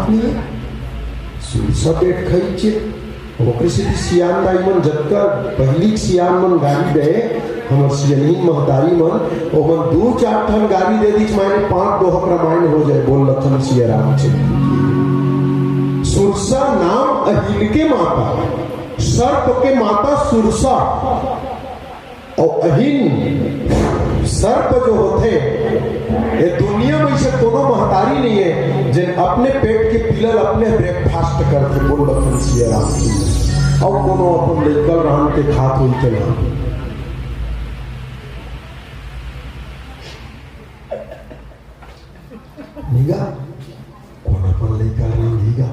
आप लिए सुरसा पेट खाई ओकरे से सियान दाई मन जतका पहली सियान मन गाड़ी गए हमर सियनी महतारी मन ओमन 2-4 ठन गाड़ी दे दी माने 5 दोहक रामायण हो जाए बोल लखन सिया रामचंद्र की। सुरसा नाम अहिन के माता, सर्प के माता सुरसा और अहिन सर्प जो होते ये दुनिया में से कोनो महतारी नहीं है जिन अपने पेट के पिलर अपने ब्रेकफास्ट करते बोल लखन सिया रामचंद्र और कोनो अपन लेकर राम के खात होते ना। निगा कोना पर लेकर निगा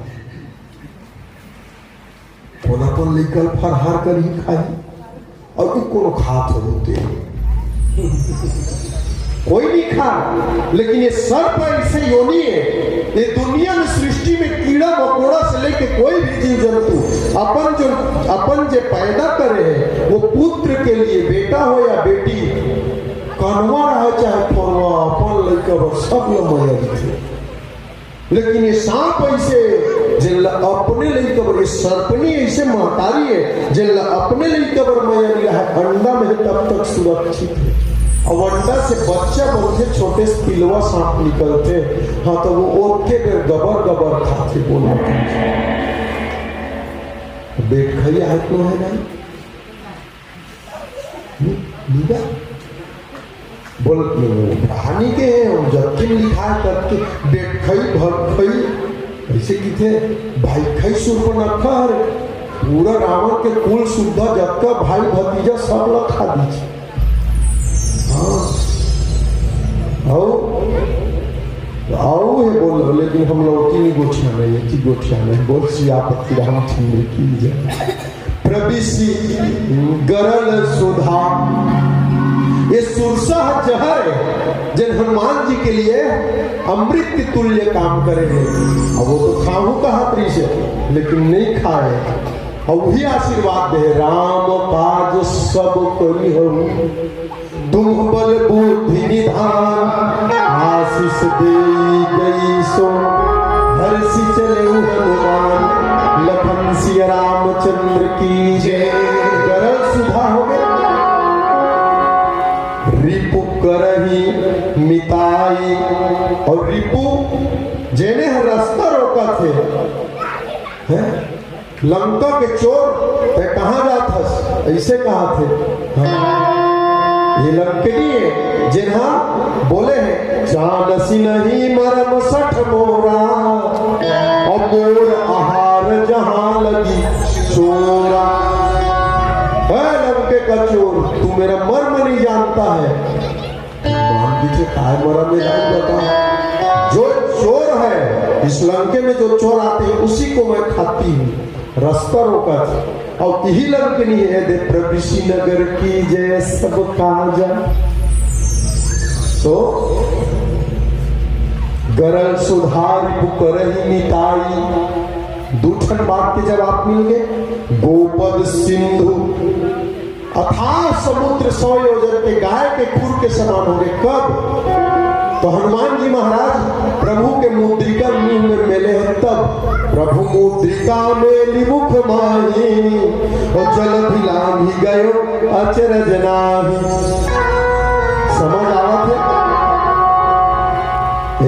कोना पर लेकर फरहार कर ही खाई और तू कोनो खात होते कोई नहीं खा। लेकिन ये सर्प ऐसे योनि है ये दुनिया में सृष्टि में कीड़ा मकोड़ा से लेके कोई भी जीव जंतु अपन जो पैदा करे है वो पुत्र के लिए बेटा हो या बेटी कनवा रहा चाहे फोरवा अपन लड़का सब लोग थे। लेकिन ये सांप ऐसे जिन अपने लिए कबर सर्पनी ऐसे महतारी है जिन अपने लिए कबर मैया है अंडा में तब तक सुरक्षित है और अंडा से बच्चा बनते छोटे से पिलवा सांप निकलते। हाँ तो वो ओके में गबर गबर खाते बोला बेट खाई है तो है ना नीगा बोल कहानी के हैं जबकि लिखा है करके बेट खाई भर खाई ऐसे की थे भाई खाई सुर्पनखा पूरा रावण के कुल सुधा जबका भाई भतीजा सब लोग खा दीजिए। आओ है बोल लेकिन हम लोग तीन गोठिया में एक ही गोठिया में बोल सियापति रामचंद्र की जय। प्रविशी गरल सुधा ये सुरसा जहर है जिन हनुमान जी के लिए अमृत के तुल्य काम करेंगे। अब वो तो खाऊ कहा से लेकिन नहीं खाए और वही आशीर्वाद दे राम काज सब करी हो तुम बल बुद्धि निधान आशीष दे गई सो हर्षि चले हनुमान लखन सिया रामचंद्र की जय। गरल सुधा हो गए रिपु करही मिताई और रिपु जेने रास्ता रोका थे हैं? लंका के चोर कहाँ जाता ऐसे कहा थे। हाँ। ये लंकनी है जिन्हा बोले हैं जानसी नहीं मरम सठ मोरा और मोर आहार जहां लगी चोरा। लंके का चोर तू मेरा मर्म नहीं जानता है। मर्म में जान जाता जो चोर है इस लंके में जो चोर आते हैं उसी को मैं खाती हूँ। रास्ता रोका था और यही लंकनी है दे प्रविशी नगर की जय सब काजा। तो गरल सुधार पुकरही मिताई दूठन बात के जवाब मिल गए। गोपद सिंधु अथाह समुद्र 100 योजन के गाय के खुर के समान हो गए। कब तो हनुमान जी महाराज प्रभु के मुद्रिका मुंह में मेले हैं तब प्रभु मुद्रिका मेली मुख माही और जल भिलाम ही गयो अचरज नाही। समझ आवत है।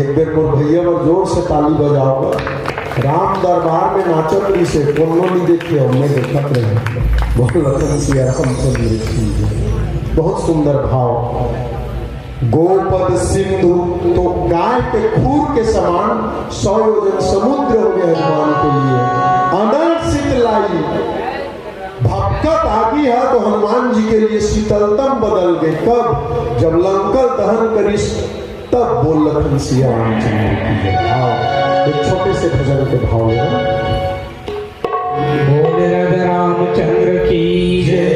एक बेर मोर भैया और जोर से ताली बजाओगा। राम दरबार में नाचत से कोनो नहीं देखे हमने देखत रहे बहुत लखन सिया रामचंद्र की। बहुत सुंदर भाव। गोपद सिंधु तो गाय के खूर के समान 100 योजन समुद्र हो गया हनुमान के लिए। अनंत शीतलाई भक्कत आगी है तो हनुमान जी के लिए शीतलतम बदल गए। कब जब लंका दहन करी तब बोल लखन सिया रामचंद्र की भाव। एक छोटे से भजन के भाव है बोल रामचंद्र की जय।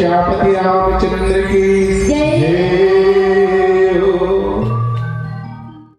श्यापति रामचंद्र की